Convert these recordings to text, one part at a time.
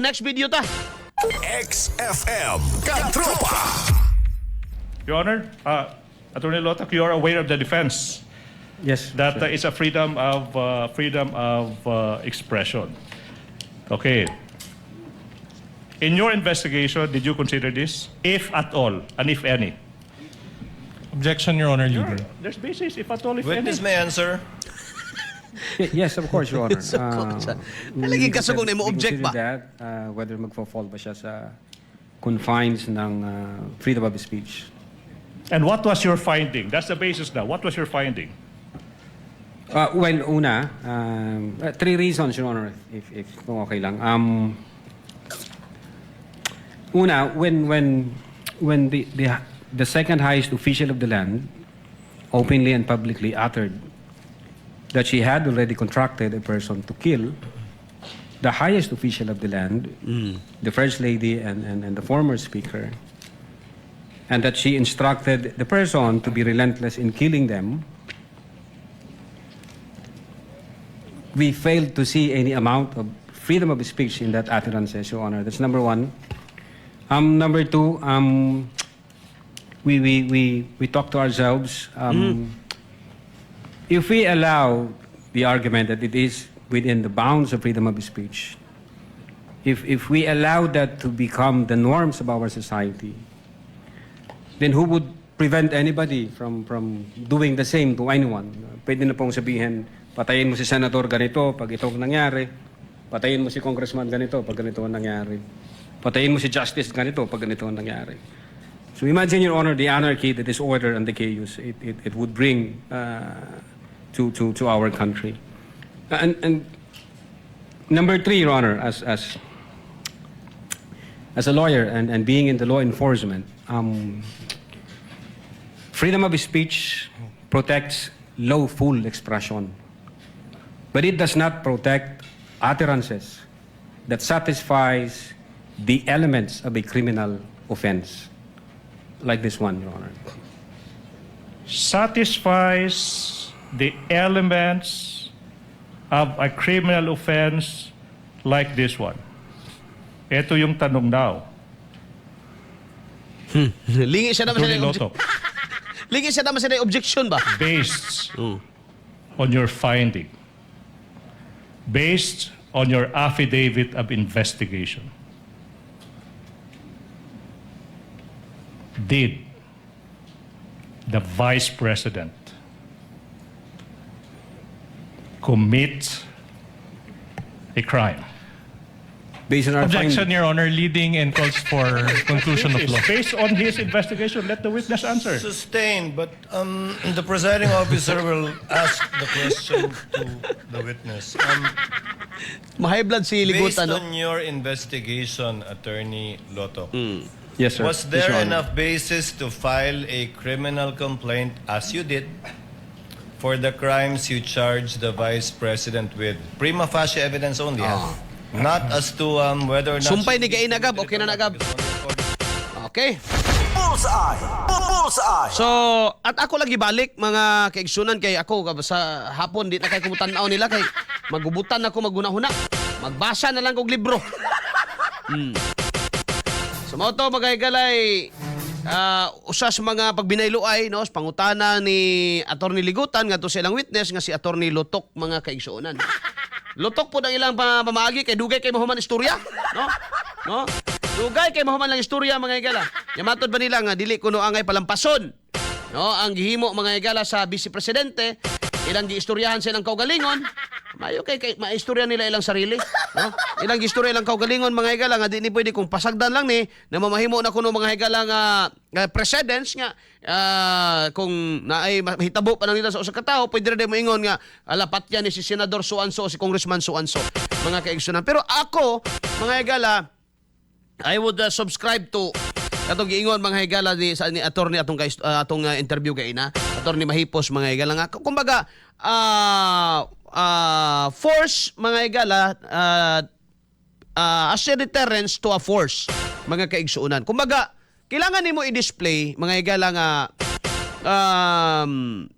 Next video ta. XFM Katropa. Your Honor, Attorney Lotak, you are aware of the defense Yes. that sir. it's a freedom of expression. Okay. In your investigation, did you consider this, if at all, and if any? Objection, Your Honor, leader. There's basis, if at all, if Witness any. may answer. Yes, of course, Your Honor. Nalaging kasugong na mo we object consider ba? that, whether magfo-fall ba siya sa confines ng freedom of speech. And what was your finding? That's the basis now. What was your finding? Well, una, three reasons, Your Honor, if kung okay lang. Una, when the second highest official of the land openly and publicly uttered that she had already contracted a person to kill the highest official of the land, the First Lady and the former Speaker, and that she instructed the person to be relentless in killing them, we failed to see any amount of freedom of speech in that utterances, Your Honor. That's number one. Number two, we talk to ourselves. If we allow the argument that it is within the bounds of freedom of speech, if we allow that to become the norms of our society, then who would prevent anybody from doing the same to anyone? Pwede na pong sabihin, patayin mo si Senator ganito pag ito ang nangyari, patayin mo si Congressman ganito pag ganito ang nangyari, patayin mo si Justice ganito pag ganito ang nangyari. So imagine, Your Honor, the anarchy, the disorder, and the chaos it would bring to our country. And number three, Your Honor, as a lawyer and being in the law enforcement, freedom of speech protects lawful expression, but it does not protect utterances that satisfies the elements of a criminal offense, like this one, Your Honor. Satisfies the elements of a criminal offense like this one. Ito yung tanong now. Lingi siya naman Attorney sa Lotok, Lingi siya naman sa objection ba? based on your finding, based on your affidavit of investigation, did the Vice President commit a crime? Based on our Objection, findings. Your Honor, leading and calls for conclusion of law. Based on his investigation, let the witness answer. Sustained, but the presiding officer will ask the question to the witness. Mahay blood si Based Ligutan, no? on your investigation, Attorney Lotok, Yes, sir. was Yes, there Your Honor. enough basis to file a criminal complaint, as you did, for the crimes you charged the Vice President with? Prima facie evidence only, not as to whether or not... Sumpay ni Gain Agab, okay na nagab. Okay. Bullseye. Bullseye. So, at ako lagi balik mga kaigsunan kay ako sa hapon di na kay kumutan-aw nila kay magubutan ako magunahuna. Magbasa na lang kog libro. So mao to mga higalay usas mga pagbinayloay no pangutana ni Attorney Ligutan ngadto sa ilang witness nga si Attorney Lotok mga kaigsunan. Lotok po ang ilang pamamaagi kay dugay kay mahuman istorya, no? No? Dugay kay mahuman lang istorya mga higala. Yamatod ba nila nga dili kuno angay palampason. No, ang gihimo mga higala sa Vice Presidente, ilang giistoryahan sa ilang kaugalingon, mayo kay maistorya nila ilang sarili, no? Ilang giistorya ilang kaugalingon mga higala nga di ni pwede kung pasagdan lang ni na mamahimo na kuno mga higala nga presidents nga kung naay mahitabo pa nang nila sa usa ka tawo pwede ra moingon nga alapat yan ni si Senador Suanso o si Congressman Suanso mga kaigsunan. Pero ako mga higala I would subscribe to katong giingon mga higala ni attorney atong interview kay ina attorney Mahipos mga higala nga kumbaga force mga higala as a deterrence to a force mga kaigsuunan. Kumbaga kailangan nimo i-display mga higala nga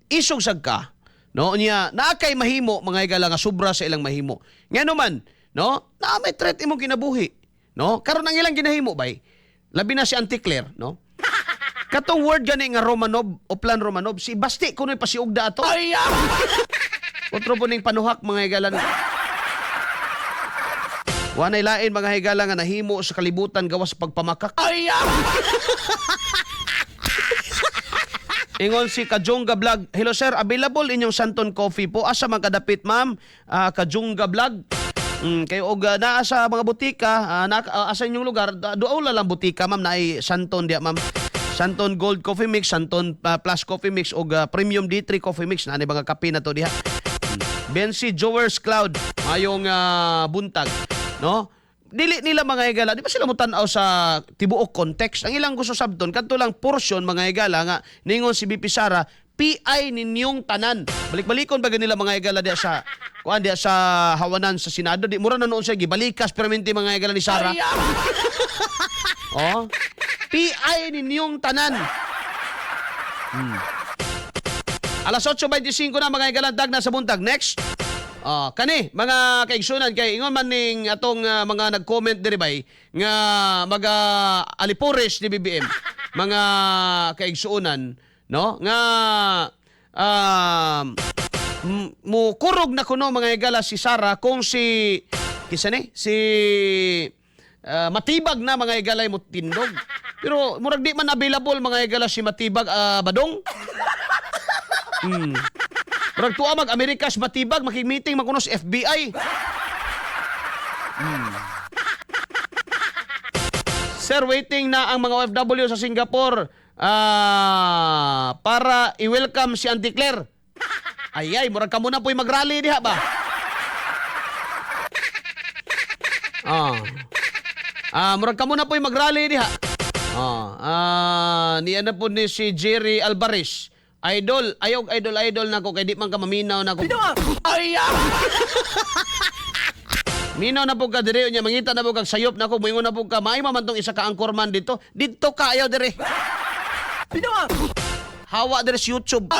isog sagka no niya naa kay mahimo mga higala nga sobra sa ilang mahimo. Ngano man no na may threat imong kinabuhi. no? Karon ang ilang ginahimo bay. Labi na si Auntie Claire, no? Katong word gani nga Romanov o Plan Romanov, si Basti kuno'y pasiugda ato. Ay! Otro po ning panuhak mga higalan. Wanay lain mga higala nga nahimo sa kalibutan gawas sa pagpamakak. Ay! Ingon si Kajunga Vlog. Hello sir, available inyong Santon Coffee po. Asa magkadapit ma'am? Kajunga Vlog. Kayo og naa sa mga butika, asa inyong lugar, doaw lang butika ma'am na ay Santon dia ma'am. Santon Gold Coffee Mix, Santon Plus Coffee Mix o Premium D3 Coffee Mix na mga kape na to diha. Bensi Jowers Cloud, mayong buntag, no? Dili nila mga higala, di ba sila mo tan-aw sa tibuok context? Ang ilang gusto sabton kadto lang portion mga higala nga ningon si BP Sara, PI ninyong tanan. Balik-balikon ba nila mga higala diya sa kuan diya sa hawanan sa Senado, di mura na noon siya gibalikas permanente mga higala ni Sara. Oh. PI ninyong tanan. Alas 8:25 na mga igalandag na sa buntag. Next. Kani, mga kaigsunan kay ingon man ning atong mga nag-comment diri bay nga mga alipores ni BBM. Mga kaigsunan, no? Nga mo kurog na kuno mga igala si Sara kung si kisa ni si matibag na mga igalay mo tindog. Pero murag di man available mga igala si matibag badong. Murag tuwa mag Amerikas matibag makig-meeting man kuno sa FBI. Sir, waiting na ang mga OFW sa Singapore para i-welcome si Auntie Claire. Ay, murag ka muna po'y mag-rally diha ba? Murag ka muna po'y mag-rally diha. Niya na po ni si Jerry Alvarez. Idol, ayog idol na ko kay di man ka maminaw na ko. Minaw na po ka dire nya mangita na po kag sayop na ko moingon na po ka maay man tong isa ka anchorman dito. Dito ka ayaw dire. Hawa dire sa YouTube.